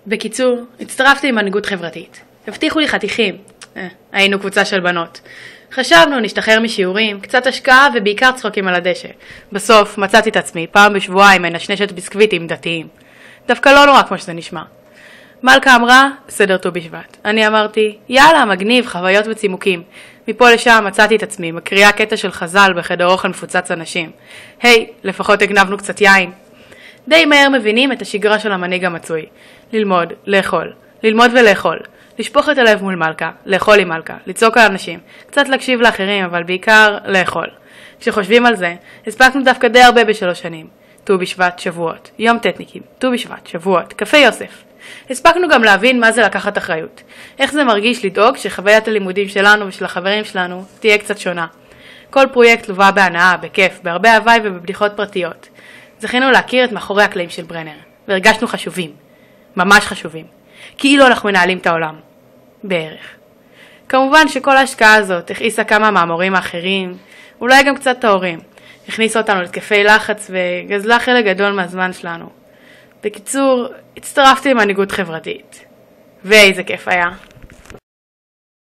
בקיצור, הצטרפתי עם מנהיגות חברתית. הבטיחו לי חתיכים. היינו קבוצה של בנות. חשבנו, נשתחרר משיעורים, קצת השקעה ובעיקר צחוקים על הדשא. בסוף מצאתי את עצמי פעם בשבועיים מנשנשת ביסקוויטים דתיים. דווקא לא נורא כמו שזה נשמע. מלכה אמרה, סדר ט"ו בשבט. אני אמרתי, יאללה, מגניב, חוויות וצימוקים. מפה לשם מצאתי את עצמי, מקריאה קטע של חז"ל בחדר אוכל מפוצץ אנשים. היי, לפחות הגנבנו קצת יין. די מהר מבינים את השגרה של המנהיג המצוי. ללמוד, לאכול. ללמוד ולאכול. לשפוך את הלב מול מלכה, לאכול עם מלכה, לצעוק על אנשים, קצת להקשיב לאחרים, אבל בעיקר לאכול. כשחושבים על זה, הספקנו דווקא די הרבה ב3 שנים. ט"ו בשבט, שבועות, יום טטניקים, ט"ו בשבט, שבועות, קפה יוסף. הספקנו גם להבין מה זה לקחת אחריות. איך זה מרגיש לדאוג שחוויית הלימודים שלנו ושל החברים שלנו תהיה קצת שונה. כל פרויקט לווה בהנאה, בכיף, בהרבה הוואי ובבדיחות פרטיות. זכינו להכיר את מאחורי הקלעים של ברנר, והרגשנו חשובים. ממש חשובים. כאילו אנחנו מנהלים את העולם. בערך. כמובן שכל ההשקעה הזאת הכעיסה כמה מהמורים האחרים, אולי גם קצת ההורים. הכניסה אותנו לתקפי לחץ וגזלה חלק גדול מהזמן שלנו. בקיצור, הצטרפתי למנהיגות חברתית. ואיזה כיף היה.